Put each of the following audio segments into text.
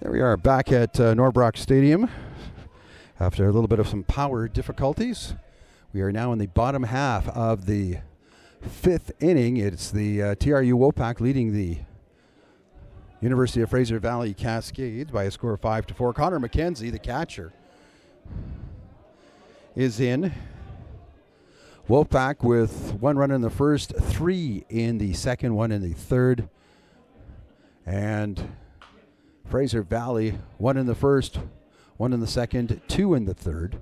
There we are back at Norbrock Stadium after a little bit of some power difficulties. We are now in the bottom half of the fifth inning. It's the TRU WolfPack leading the University of Fraser Valley Cascades by a score of 5-4. Connor McKenzie, the catcher, is in. WolfPack with 1 run in the first, 3 in the second, 1 in the third. And Fraser Valley, 1 in the first, 1 in the second, 2 in the third.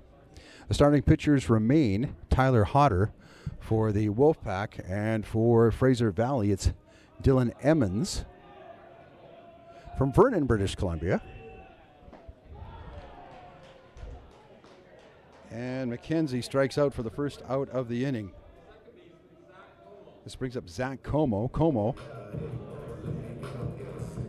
The starting pitchers remain Tyler Hodder for the WolfPack, and for Fraser Valley, it's Dylan Emmons from Vernon, British Columbia. And McKenzie strikes out for the first out of the inning. This brings up Zach Como. Como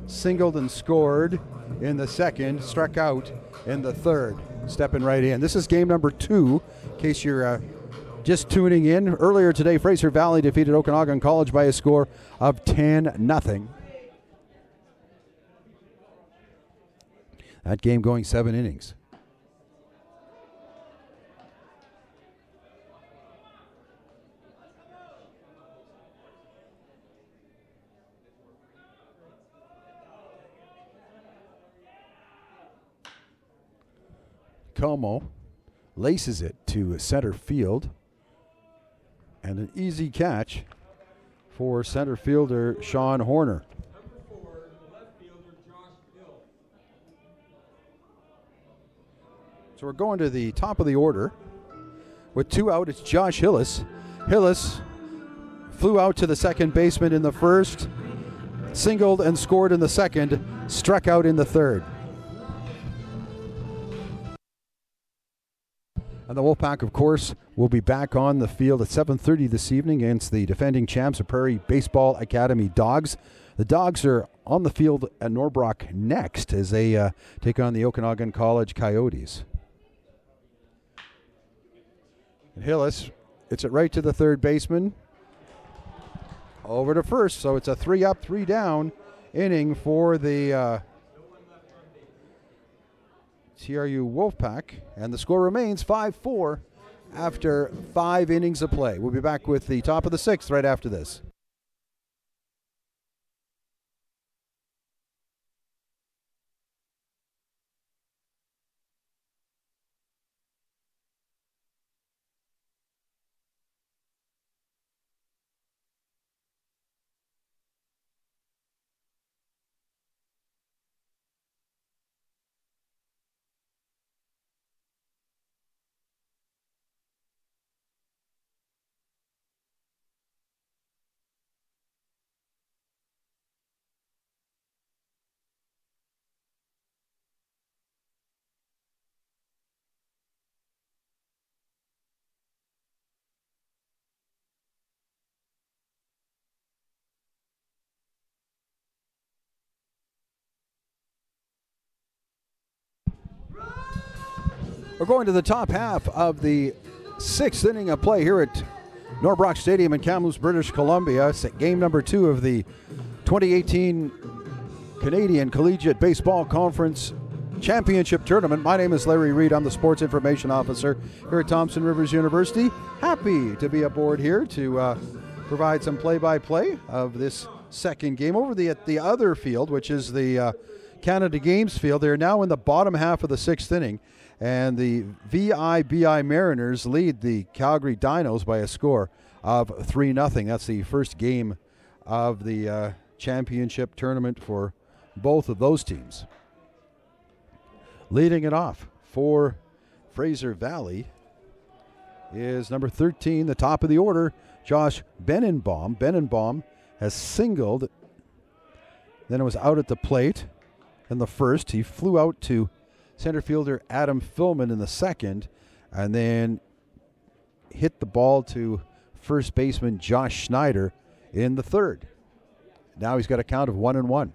singled and scored in the second, struck out in the third, stepping right in. This is game number 2, in case you're just tuning in. Earlier today, Fraser Valley defeated Okanagan College by a score of 10-0. That game going 7 innings. Como laces it to center field, and an easy catch for center fielder Sean Horner. So we're going to the top of the order. With 2 out, it's Josh Hillis. Hillis flew out to the second baseman in the first, singled and scored in the second, struck out in the third. And the WolfPack, of course, will be back on the field at 7:30 this evening against the defending champs of Prairie Baseball Academy Dogs. The Dogs are on the field at Norbrock next as they take on the Okanagan College Coyotes. And Hillis, it's it right to the third baseman. Over to first, so it's a 3-up, 3-down inning for the TRU WolfPack, and the score remains 5-4 after 5 innings of play. We'll be back with the top of the 6th right after this. We're going to the top half of the 6th inning of play here at Norbrock Stadium in Kamloops, British Columbia. It's game number 2 of the 2018 Canadian Collegiate Baseball Conference Championship Tournament. My name is Larry Reed. I'm the Sports Information Officer here at Thompson Rivers University. Happy to be aboard here to provide some play-by-play of this second game. Over at the other field, which is the Canada Games field, they're now in the bottom half of the 6th inning. And the VIBI Mariners lead the Calgary Dinos by a score of 3-0. That's the first game of the championship tournament for both of those teams. Leading it off for Fraser Valley is number 13, the top of the order, Josh Benenbaum. Benenbaum has singled, then it was out at the plate in the first. He flew out to center fielder Adam Fillman in the second, and then hit the ball to first baseman Josh Schneider in the third. Now he's got a count of 1-1.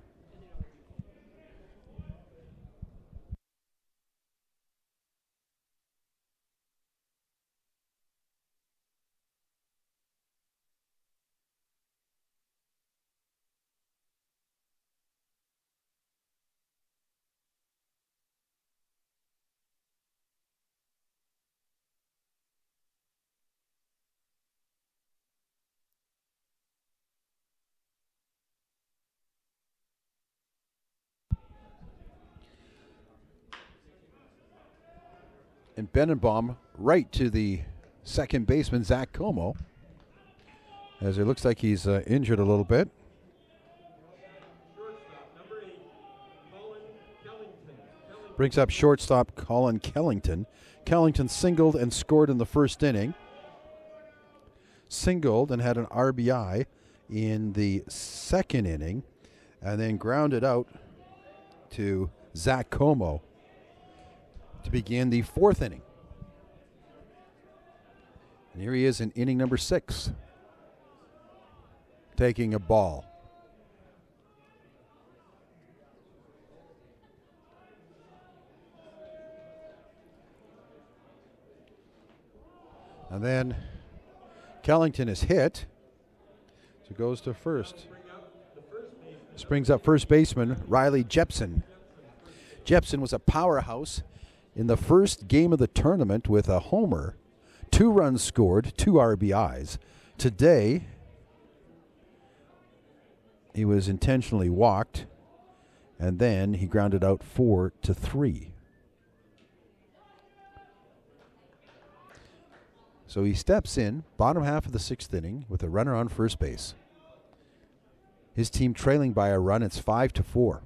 And Benenbaum right to the second baseman, Zach Como, as it looks like he's injured a little bit. Brings up shortstop Colin Kellington. Kellington singled and scored in the first inning. Singled and had an RBI in the second inning, and then grounded out to Zach Como to begin the fourth inning. And here he is in inning number 6, taking a ball. And then Kellington is hit, so goes to first. This brings up first baseman Riley Jepson. Jepson was a powerhouse in the first game of the tournament with a homer, 2 runs scored, 2 RBIs. Today, he was intentionally walked, and then he grounded out 4-3. So he steps in, bottom half of the 6th inning, with a runner on first base. His team trailing by a run. It's 5-4.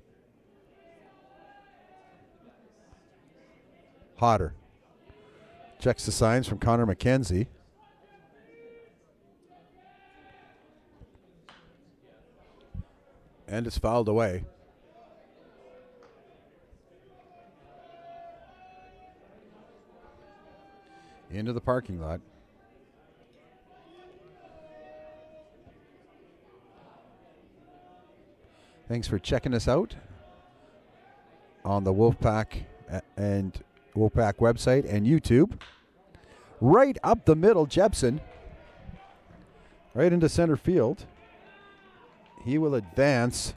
Hodder checks the signs from Connor McKenzie. And it's fouled away. Into the parking lot. Thanks for checking us out on the WolfPack and WolfPack website and YouTube. Right up the middle, Jepson. Right into center field. He will advance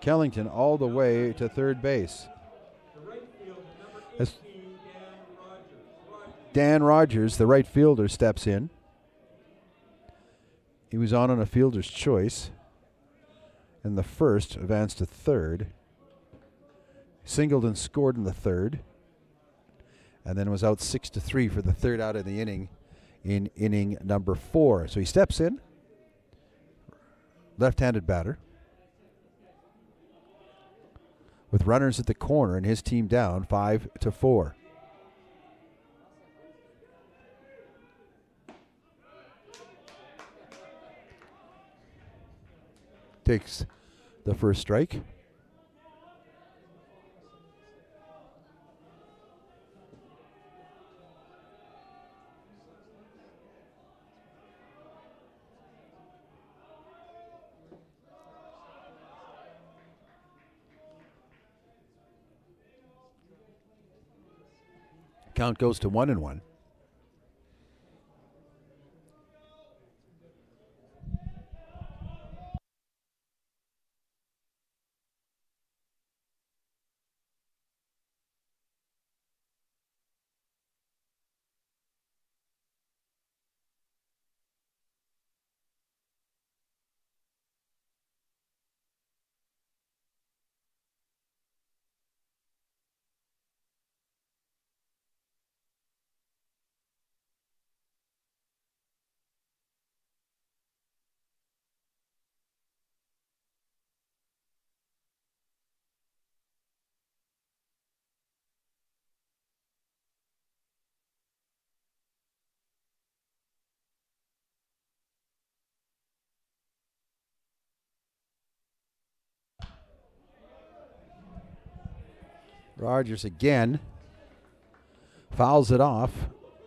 Kellington all the way to third base. As Dan Rogers, the right fielder, steps in. He was on a fielder's choice. In the first, advanced to third. Singled and scored in the third. And then was out 6-3 for the third out of the inning in inning number 4. So he steps in. Left-handed batter. With runners at the corner and his team down 5-4. Takes the first strike. Count goes to 1-1. Rogers again fouls it off.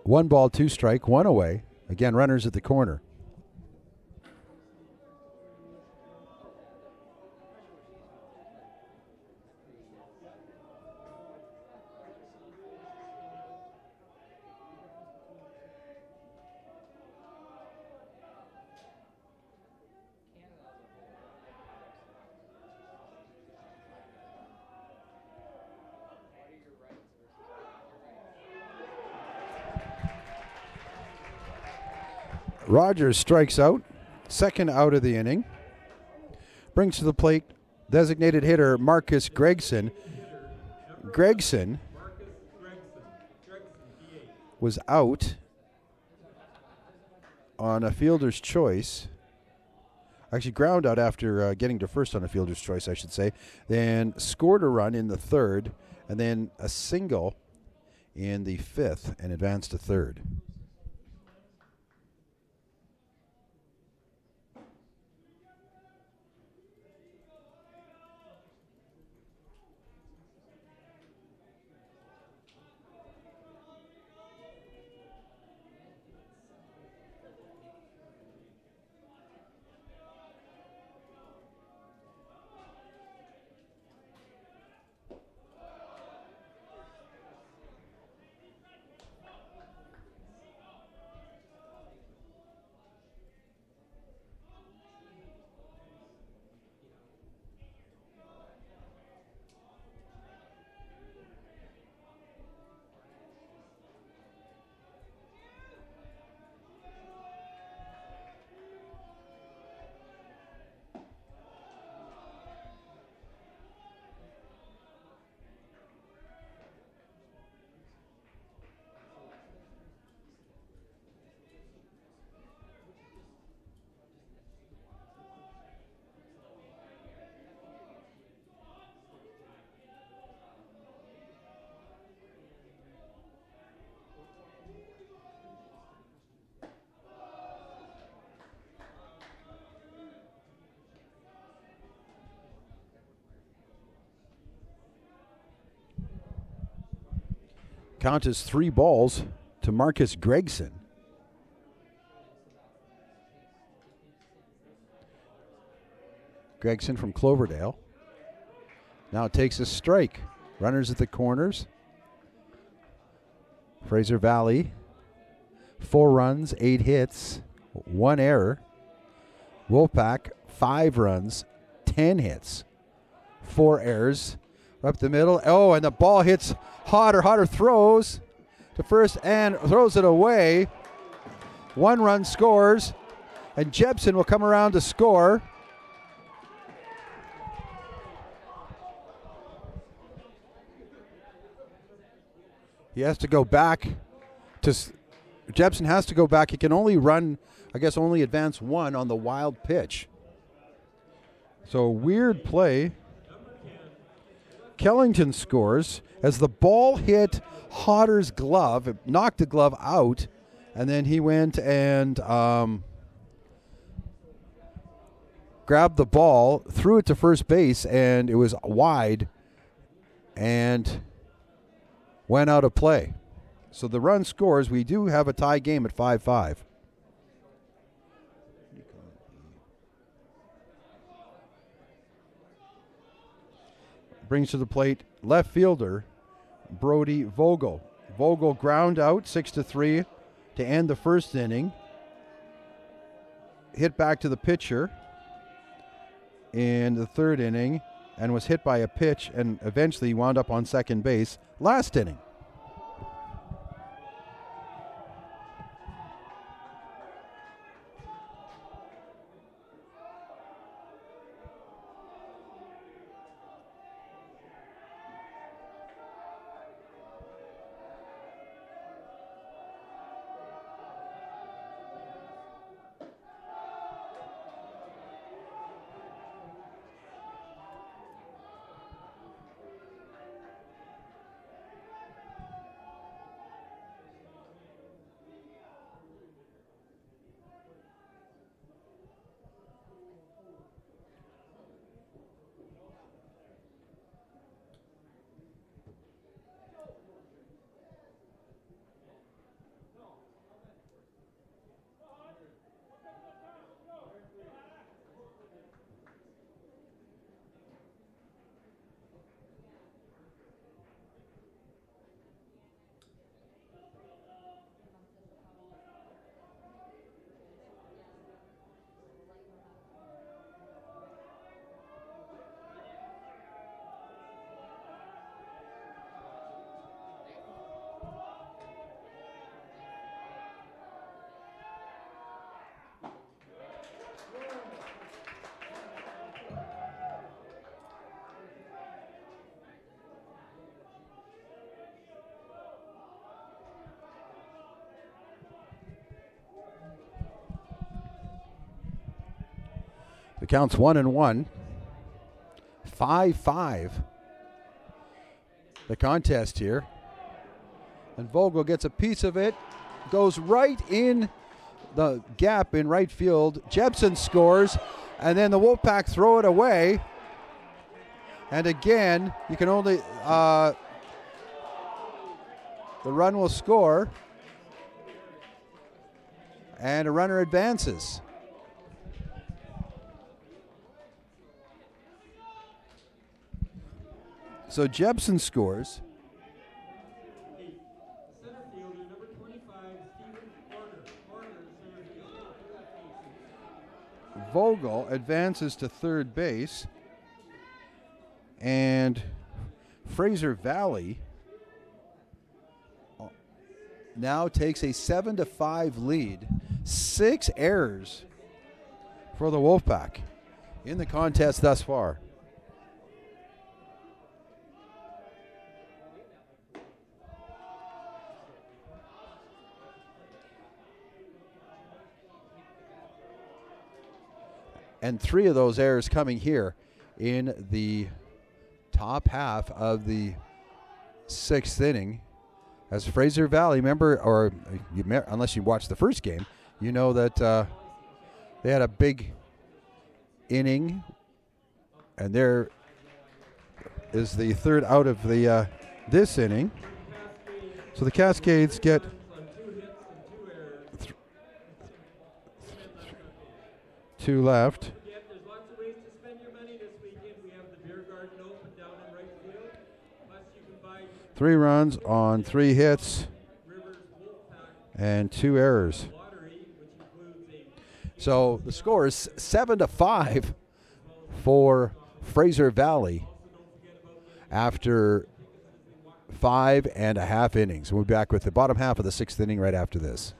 1 ball, 2 strike, 1 away. Again, runners at the corner. Rogers strikes out, second out of the inning. Brings to the plate designated hitter Marcus Gregson. Gregson was out on a fielder's choice. Actually, ground out after getting to first on a fielder's choice, I should say. Then scored a run in the third, and then a single in the fifth, and advanced to third. Count is 3 balls to Marcus Gregson. Gregson from Cloverdale now takes a strike. Runners at the corners. Fraser Valley, 4 runs, 8 hits, 1 error. Wolfpack, 5 runs, 10 hits, 4 errors. Up the middle. Oh, and the ball hits Hodder throws to first and throws it away. 1 run scores, and Jepson will come around to score. He has to go back to. Jepson has to go back. He can only run, I guess, only advance 1 on the wild pitch. So weird play. Kellington scores as the ball hit Hodder's glove. It knocked the glove out, and then he went and grabbed the ball, threw it to first base, and it was wide and went out of play. So the run scores. We do have a tie game at 5-5. Brings to the plate left fielder Brody Vogel. Vogel ground out 6-3 to end the first inning. Hit back to the pitcher in the third inning and was hit by a pitch and eventually wound up on second base last inning. count's 1-1. 5-5. The contest here. And Vogel gets a piece of it. Goes right in the gap in right field. Jepson scores. And then the Wolfpack throw it away. And again, you can only... the run will score. And a runner advances. So Jepson scores. Vogel advances to third base. And Fraser Valley now takes a 7-5 lead. 6 errors for the Wolfpack in the contest thus far. And 3 of those errors coming here in the top half of the 6th inning. As Fraser Valley, unless you watched the first game, you know that they had a big inning, and there is the 3rd out of the this inning. So the Cascades get 2 left. There's lots of ways to spend your money this weekend. We have the beer garden open down in right field. Plus you can buy 3 runs on 3 hits and 2 errors. So the score is 7-5 for Fraser Valley after 5.5 innings. We'll be back with the bottom half of the 6th inning right after this.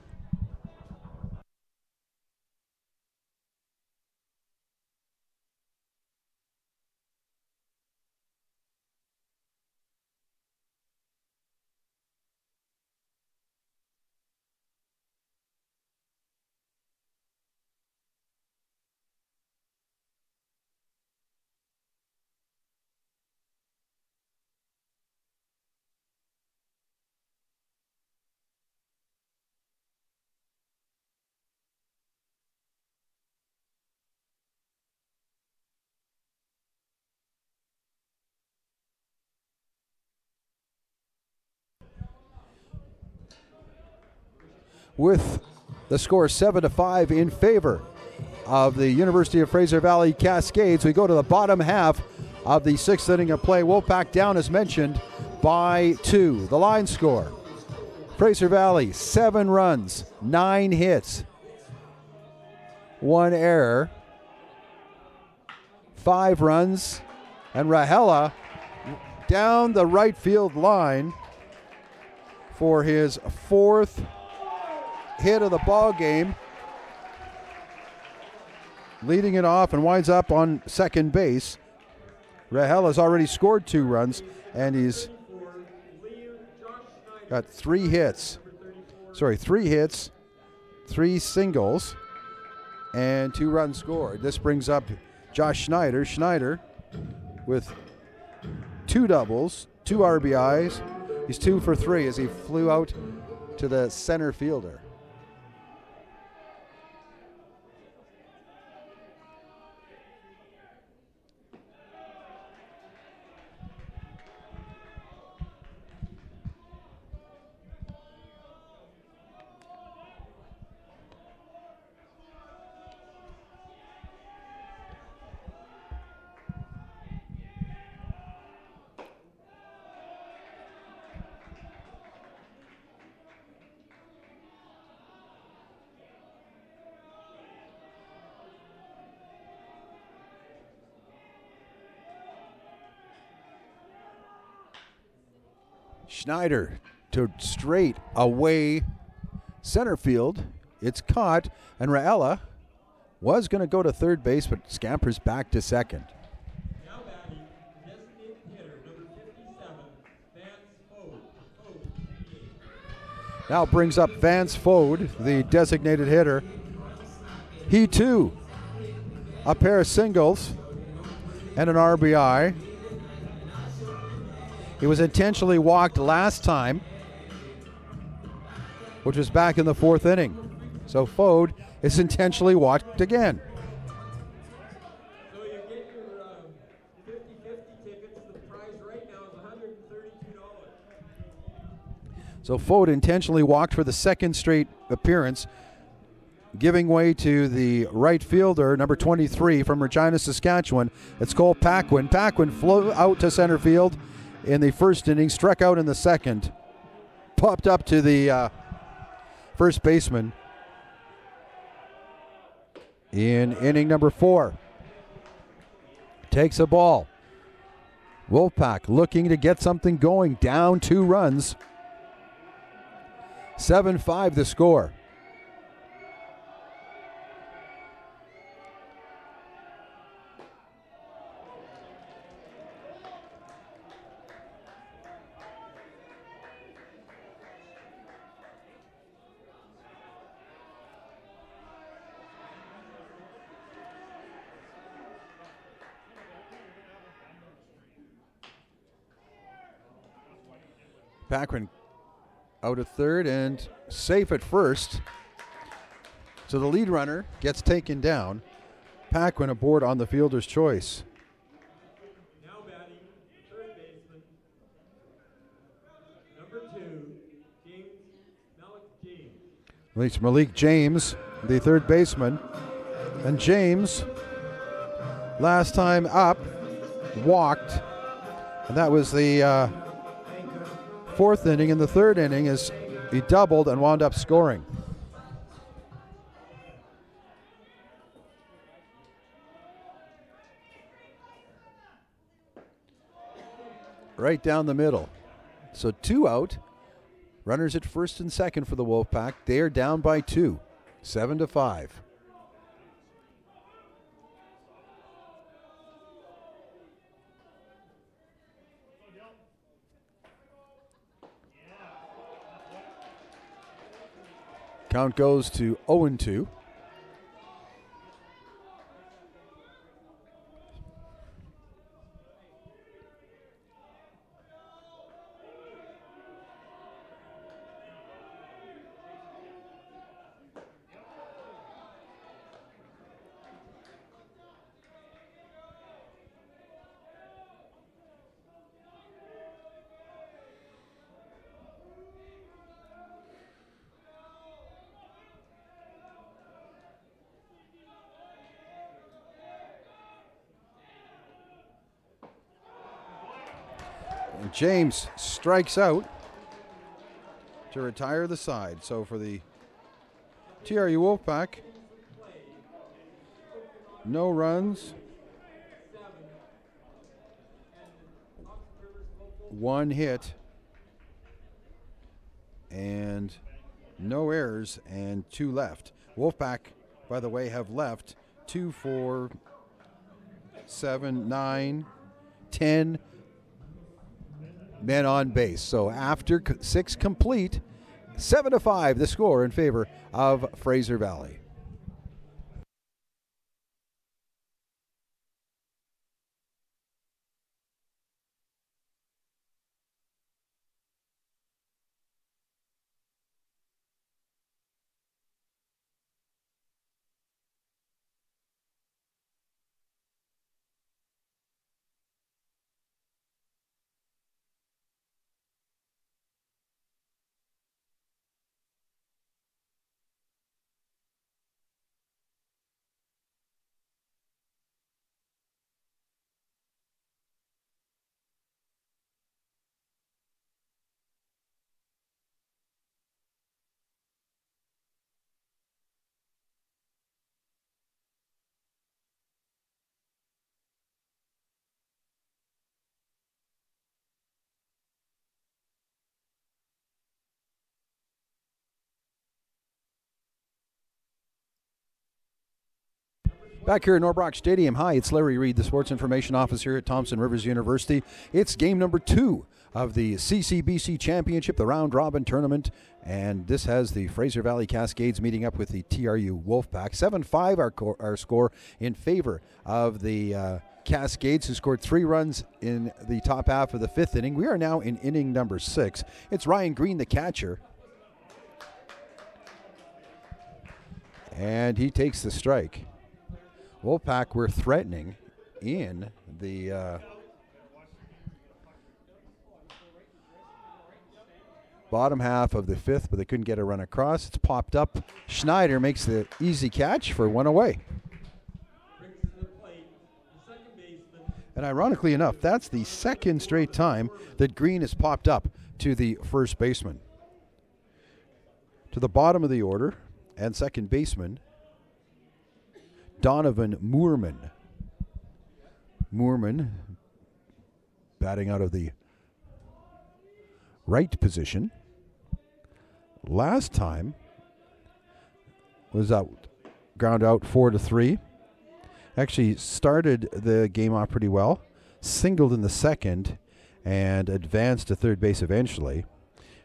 With the score 7-5 in favor of the University of Fraser Valley Cascades, we go to the bottom half of the 6th inning of play. Wolfpack down, as mentioned, by 2. The line score: Fraser Valley 7 runs, 9 hits, 1 error, 5 runs, and Rahela down the right field line for his 4th hit of the ball game, leading it off, and winds up on second base. Rahel has already scored 2 runs, and he's got 3 hits. 3 singles, and 2 runs scored. This brings up Josh Schneider. Schneider with 2 doubles, 2 RBIs. He's 2 for 3 as he flew out to the center fielder. Schneider to straight away center field. It's caught, and Raella was going to go to third base, but scampers back to second. Now batting, designated hitter, number 57, Vance Fode. Now brings up Vance Fode, the designated hitter. He too a pair of singles, and an RBI. He was intentionally walked last time, which was back in the 4th inning. So Fode is intentionally walked again. So you get your 50-50 tickets. The prize right now is $132. So Fode intentionally walked for the 2nd straight appearance, giving way to the right fielder, number 23 from Regina, Saskatchewan. It's Cole Paquin. Paquin flew out to center field in the 1st inning, struck out in the 2nd, popped up to the first baseman in inning number 4. Takes a ball. Wolfpack looking to get something going, down 2 runs. 7-5 the score. Paquin out at 3rd and safe at 1st. So the lead runner gets taken down. Paquin aboard on the fielder's choice. Now batting, third baseman, number 2, Malik James, the third baseman. And James, last time up, walked. And that was the 4th inning. In the 3rd inning, as he doubled and wound up scoring. Right down the middle. So 2 out. Runners at 1st and 2nd for the Wolfpack. They are down by 2, 7-5. Count goes to 0-2. And James strikes out to retire the side. So for the TRU Wolfpack, no runs, 1 hit, and no errors, and 2 left. Wolfpack, by the way, have left 2, 4, 7, 9, 10 men on base. So after 6 complete, 7-5 the score in favor of Fraser Valley. Back here at Norbrock Stadium. Hi, it's Larry Reed, the Sports Information Officer at Thompson Rivers University. It's game number 2 of the CCBC Championship, the round robin tournament, and this has the Fraser Valley Cascades meeting up with the TRU WolfPack. 7-5 our score in favor of the Cascades, who scored 3 runs in the top half of the 5th inning. We are now in inning number 6. It's Ryan Green, the catcher, and he takes the strike. Wolfpack were threatening in the bottom half of the 5th, but they couldn't get a run across. It's popped up. Schneider makes the easy catch for 1 away. And ironically enough, that's the 2nd straight time that Green has popped up to the first baseman. To the bottom of the order, and second baseman, Donovan Moorman. Moorman batting out of the right position. Last time was out, ground out 4-3. Actually started the game off pretty well. Singled in the 2nd and advanced to third base eventually.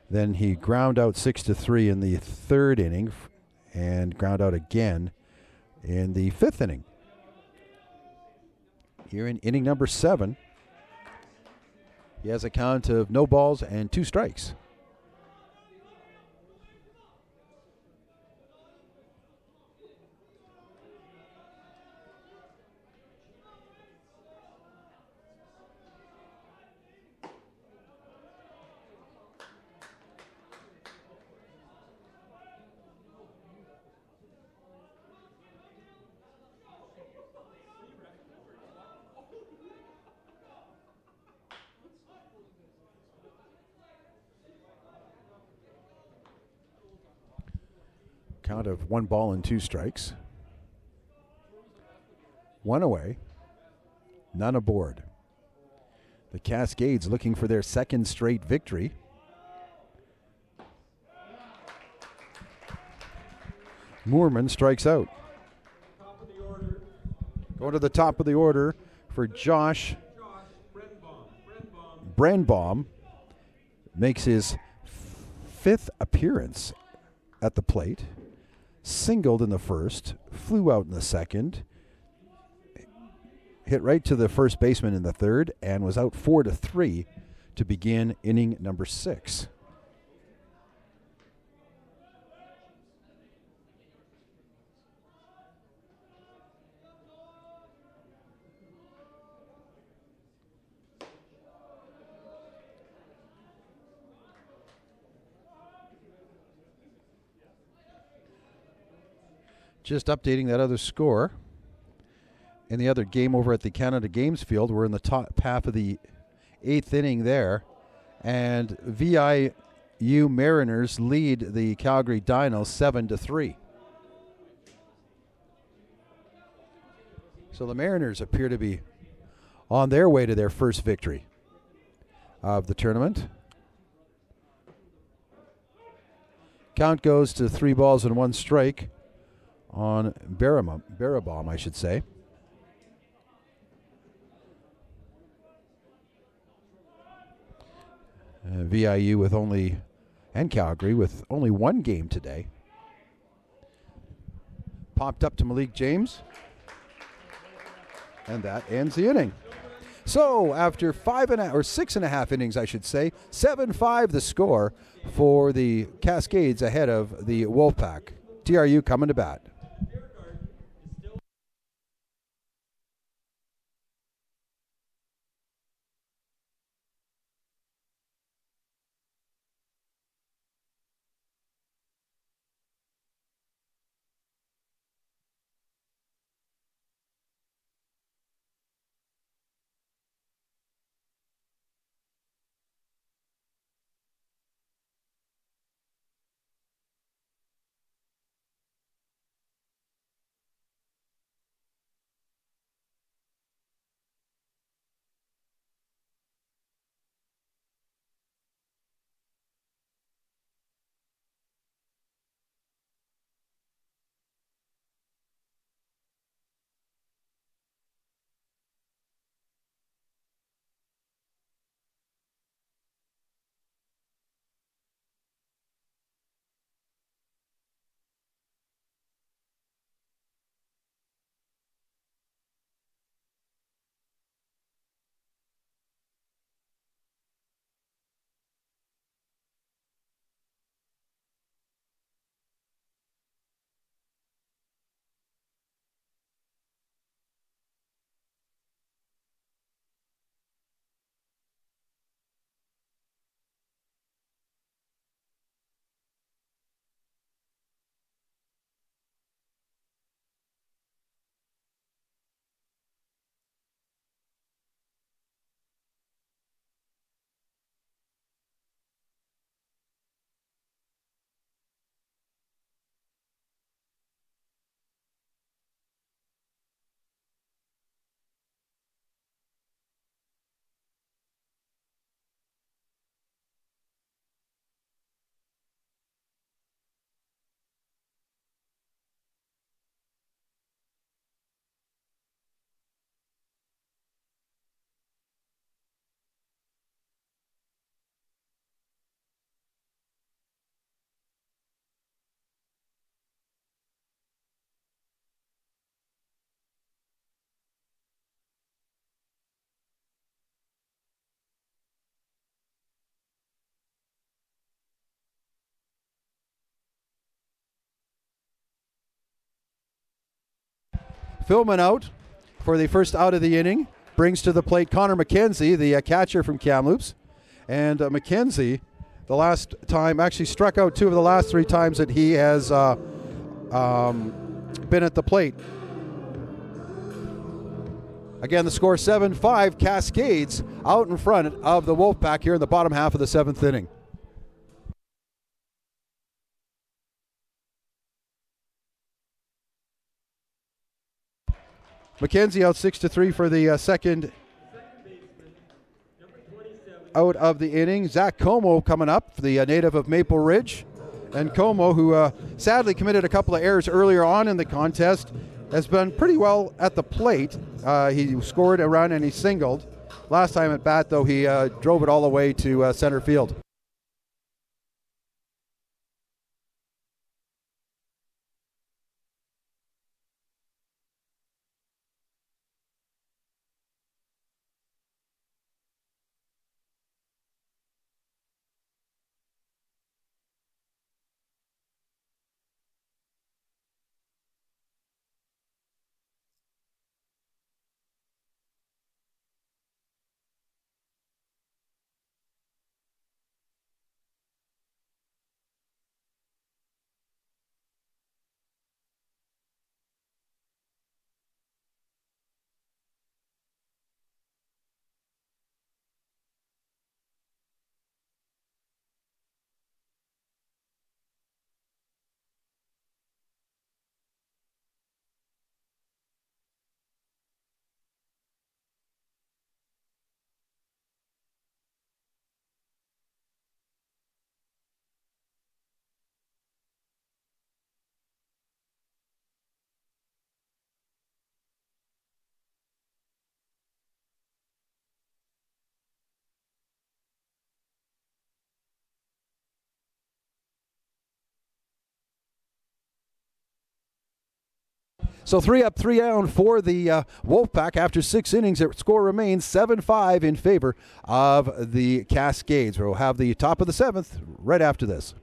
Then he ground out 6-3 in the 3rd inning and ground out again in the 5th inning. Here in inning number 7, he has a count of no balls and 2 strikes. Count of 1 ball and 2 strikes. 1 away, none aboard. The Cascades looking for their 2nd straight victory. Moorman strikes out. Going to the top of the order for Josh Brenbaum. Makes his 5th appearance at the plate. Singled in the 1st, flew out in the 2nd, hit right to the first baseman in the 3rd, and was out 4-3 to begin inning number 6. Just updating that other score. In the other game over at the Canada Games Field, we're in the top half of the 8th inning there. And VIU Mariners lead the Calgary Dinos 7-3. So the Mariners appear to be on their way to their first victory of the tournament. Count goes to 3 balls and 1 strike on Baribaum, I should say. VIU with only, and Calgary with only 1 game today. Popped up to Malik James. And that ends the inning. So after 6.5 innings, I should say, 7-5 the score for the Cascades ahead of the Wolfpack. TRU coming to bat. Philman out for the first out of the inning. Brings to the plate Connor McKenzie, the catcher from Kamloops. And McKenzie, the last time, actually struck out 2 of the last 3 times that he has been at the plate. Again, the score 7-5. Cascades out in front of the Wolfpack here in the bottom half of the 7th inning. McKenzie out 6-3 for the second out of the inning. Zach Como coming up, the native of Maple Ridge. And Como, who sadly committed a couple of errors earlier on in the contest, has been pretty well at the plate. He scored a run and he singled. Last time at bat, though, he drove it all the way to center field. So 3 up, 3 down for the Wolfpack after 6 innings. The score remains 7-5 in favor of the Cascades. We'll have the top of the 7th right after this.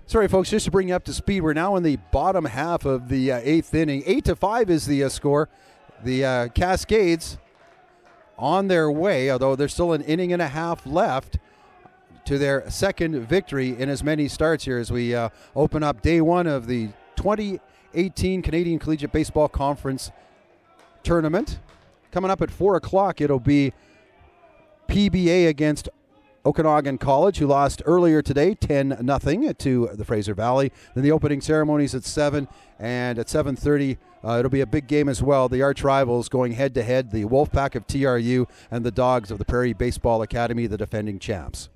Sorry, folks, just to bring you up to speed, we're now in the bottom half of the eighth inning. 8-5 is the score. The Cascades on their way, although there's still an inning and a half left, to their second victory in as many starts here as we open up day one of the 2018 Canadian Collegiate Baseball Conference Tournament. Coming up at 4 o'clock, it'll be PBA against Okanagan College, who lost earlier today 10-0 to the Fraser Valley. Then the opening ceremonies at 7, and at 7:30 it'll be a big game as well. The arch rivals going head-to-head, the Wolfpack of TRU and the Dogs of the Prairie Baseball Academy, the defending champs.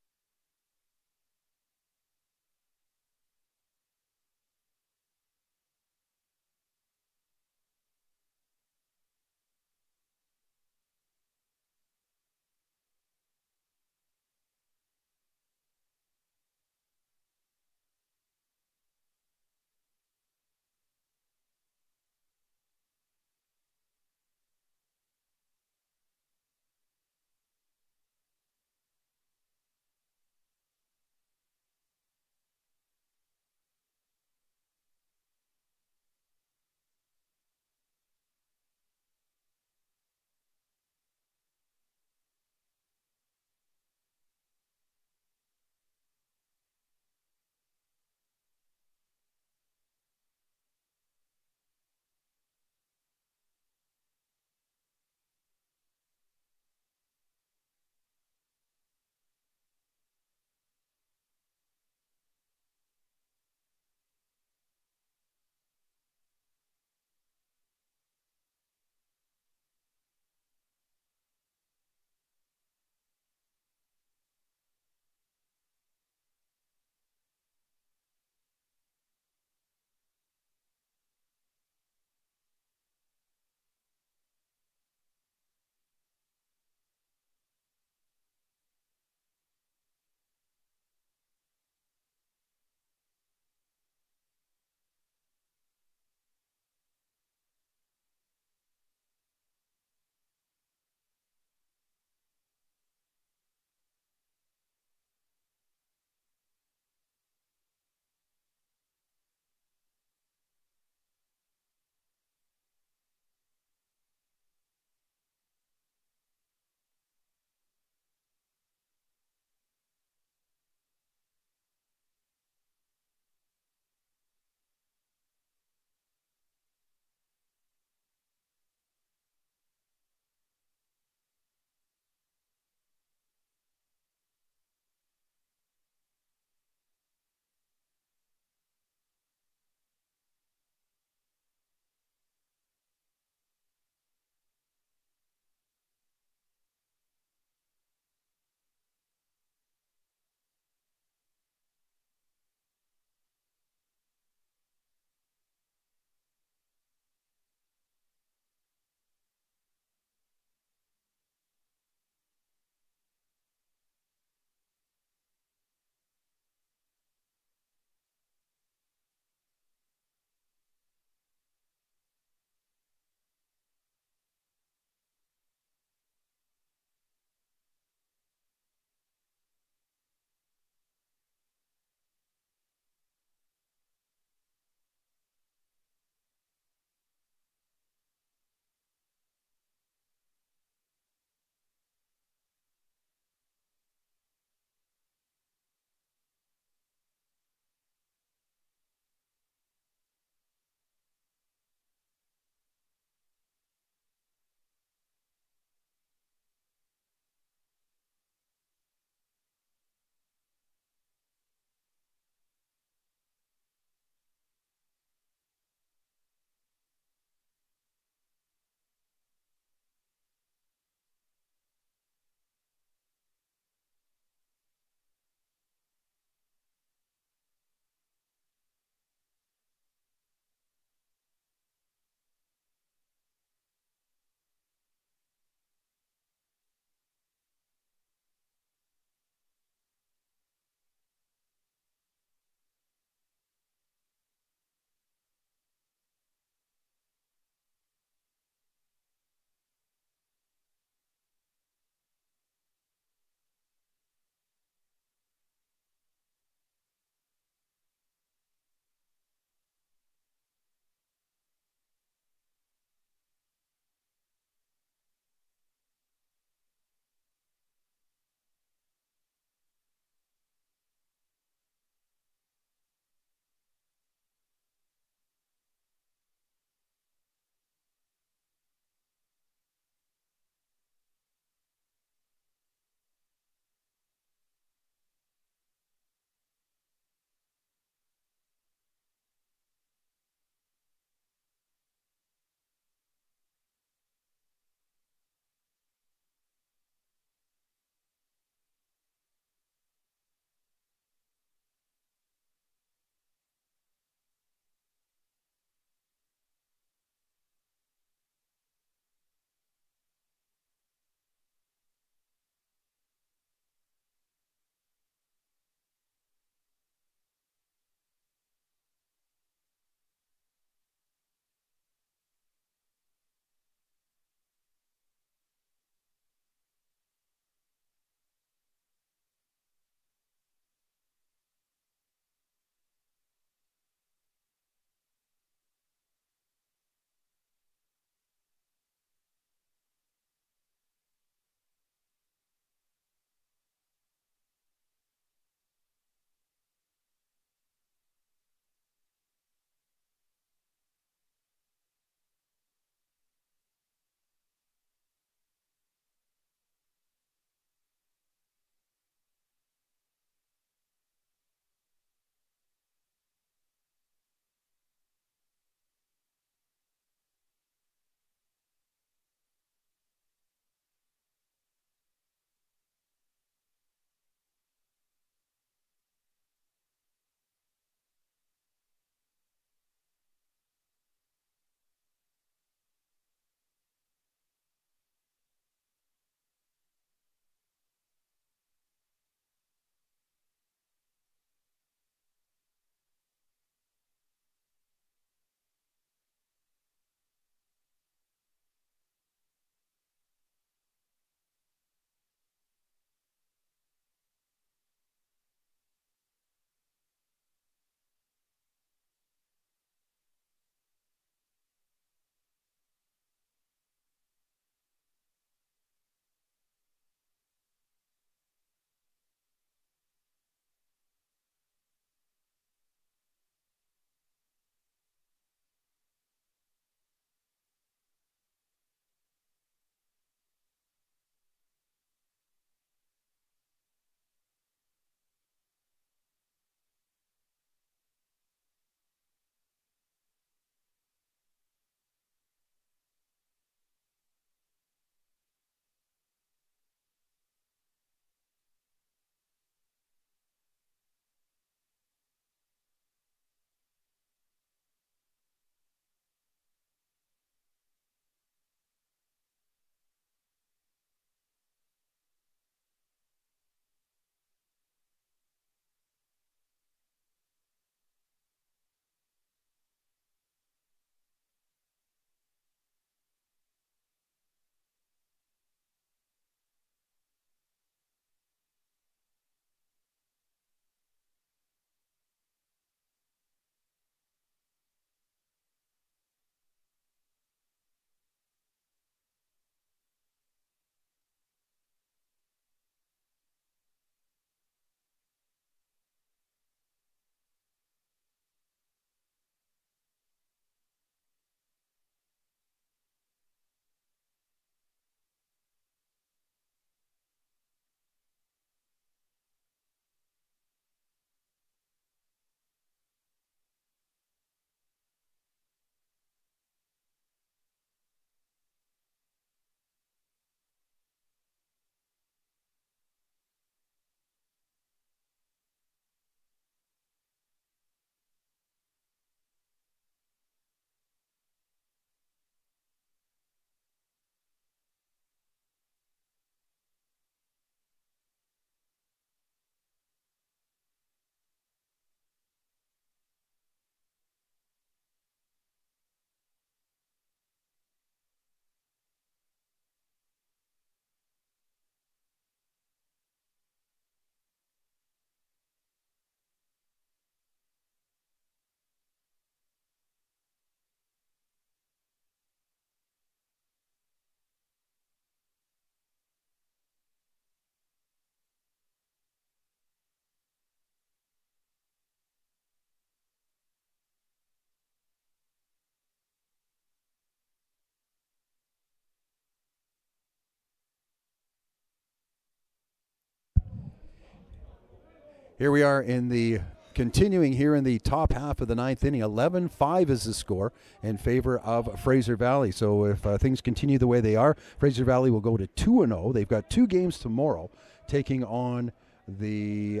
Here we are in the continuing here in the top half of the ninth inning. 11-5 is the score in favor of Fraser Valley. So if things continue the way they are, Fraser Valley will go to 2-0. They've got 2 games tomorrow, taking on the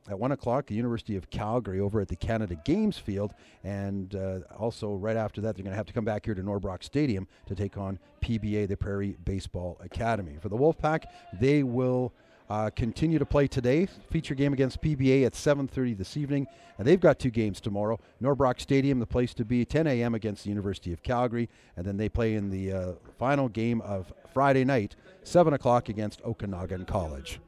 at 1 o'clock the University of Calgary over at the Canada Games Field, and also right after that they're going to have to come back here to Norbrock Stadium to take on PBA, the Prairie Baseball Academy. For the Wolfpack, they will continue to play today. Feature game against PBA at 7:30 this evening, and they've got 2 games tomorrow. Norbrock Stadium, the place to be, 10 a.m. against the University of Calgary, and then they play in the final game of Friday night, 7 o'clock against Okanagan College.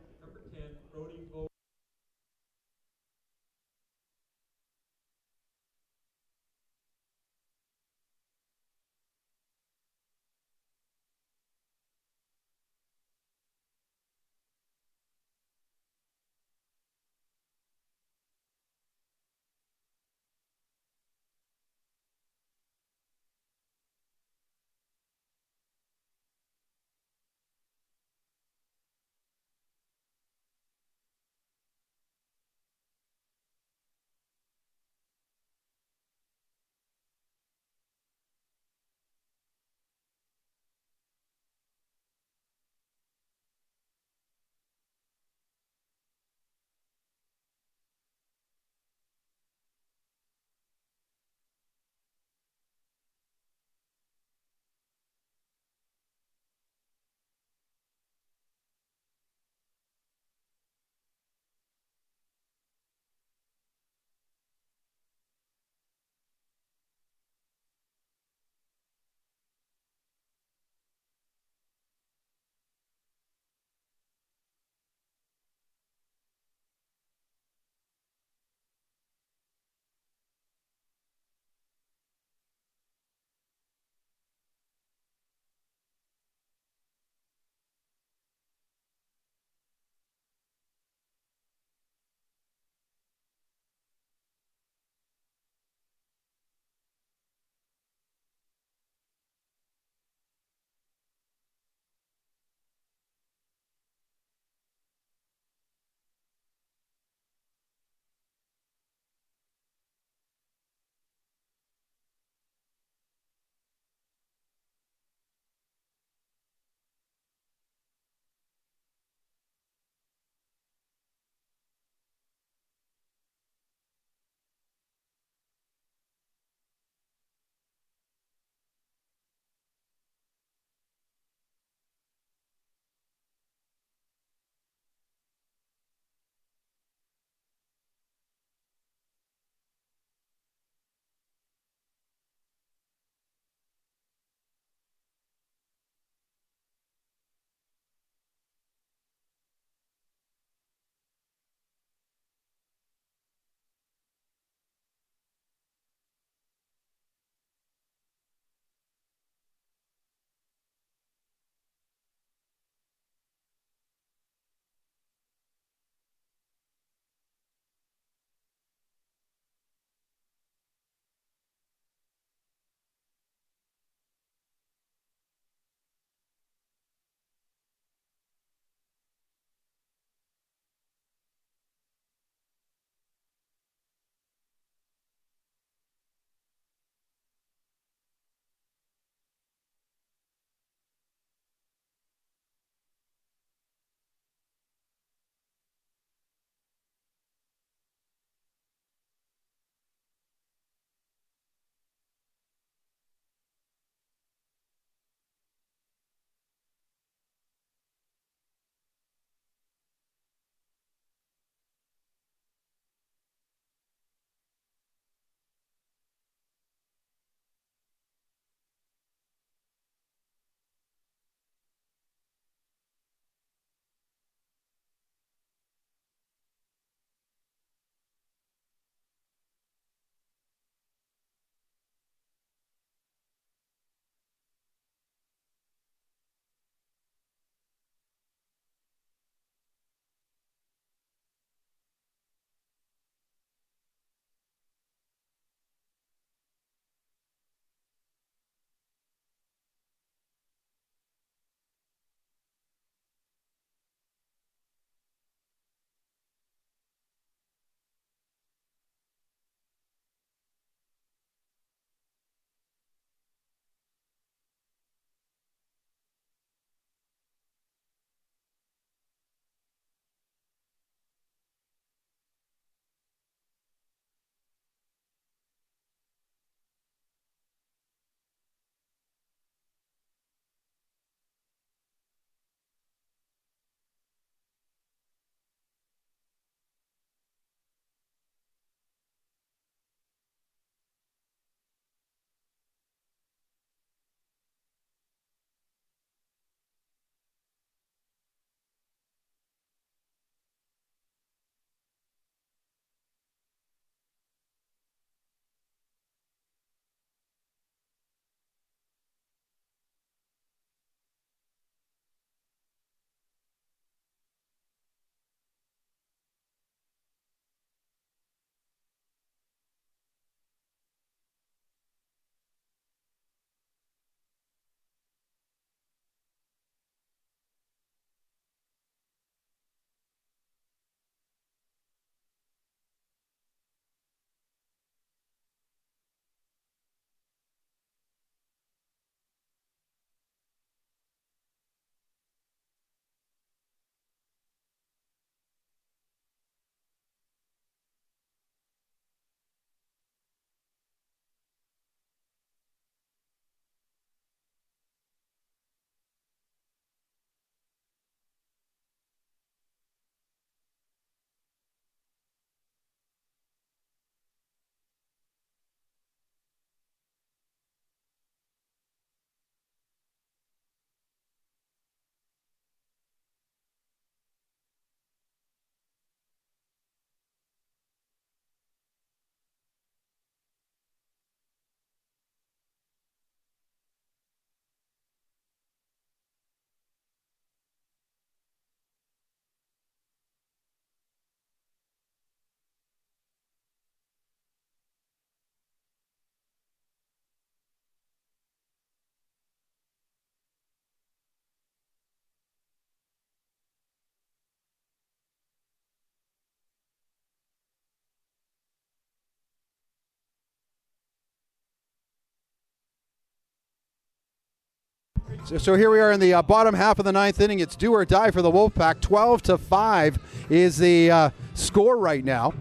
So here we are in the bottom half of the ninth inning. It's do or die for the Wolfpack. 12-5 is the score right now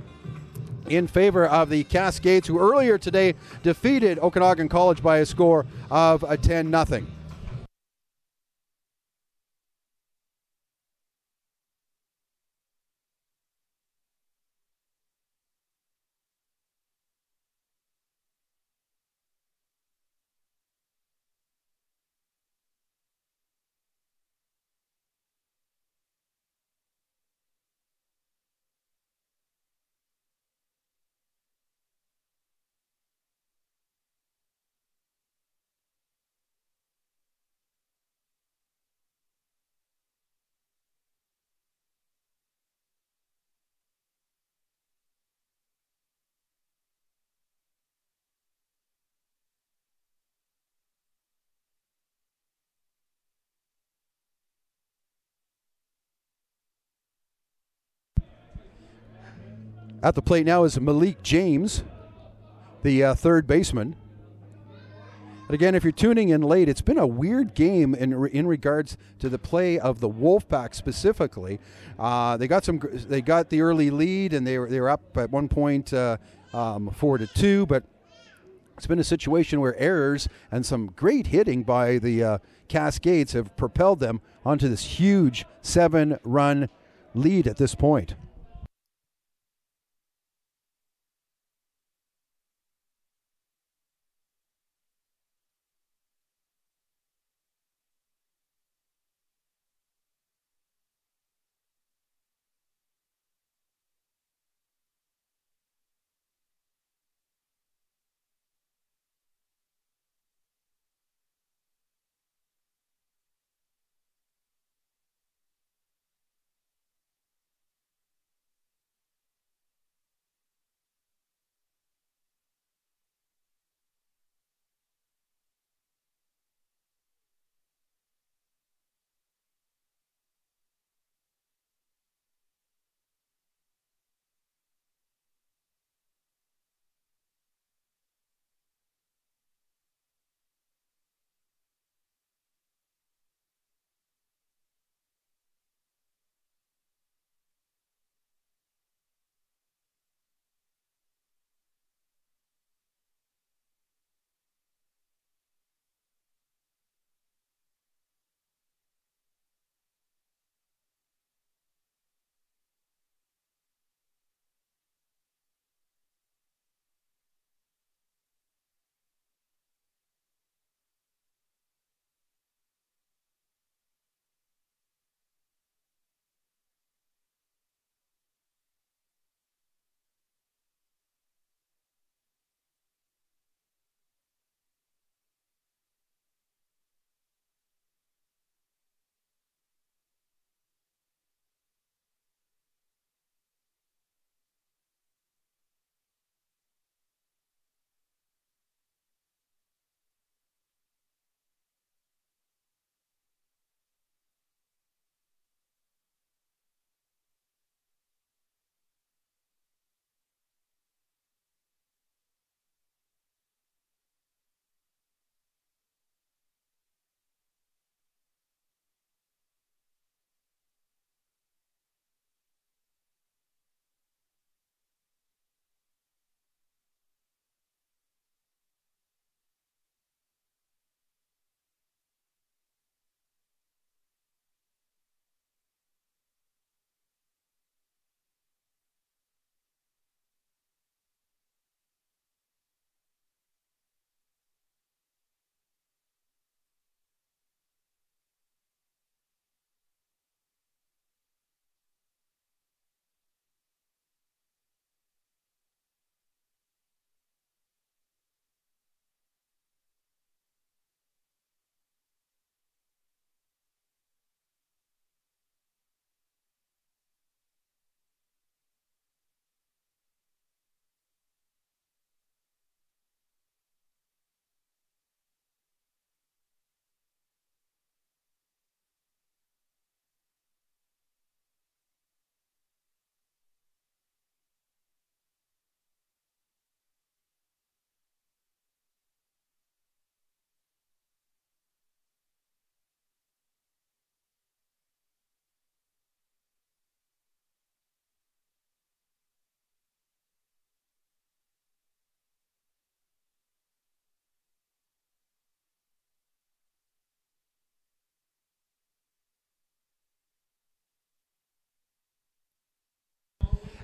in favor of the Cascades, who earlier today defeated Okanagan College by a score of 10-0. At the plate now is Malik James, the third baseman. And again, if you're tuning in late, it's been a weird game in regards to the play of the Wolfpack specifically. They got the early lead, and they were up at one point 4-2, but it's been a situation where errors and some great hitting by the Cascades have propelled them onto this huge 7-run lead at this point.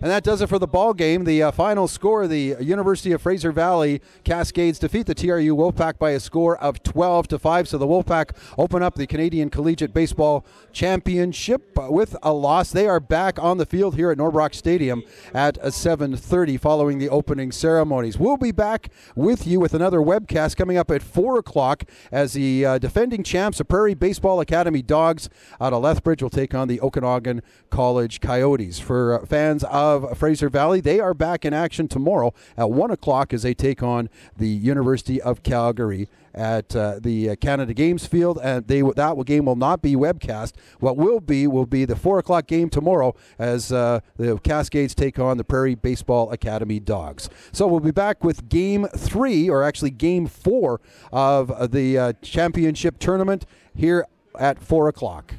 And that does it for the ball game. The final score, the University of Fraser Valley Cascades defeat the TRU WolfPack by a score of 12-5. So the WolfPack open up the Canadian Collegiate Baseball Championship with a loss. They are back on the field here at Norbrock Stadium at 7:30 following the opening ceremonies. We'll be back with you with another webcast coming up at 4 o'clock as the defending champs, the Prairie Baseball Academy Dogs out of Lethbridge, will take on the Okanagan College Coyotes. For fans of Fraser Valley, they are back in action tomorrow at 1 o'clock as they take on the University of Calgary at the Canada Games field, and that game will not be webcast. What will be the 4 o'clock game tomorrow as the Cascades take on the Prairie Baseball Academy Dogs. So we'll be back with Game 3, or actually Game 4 of the championship tournament here at 4 o'clock.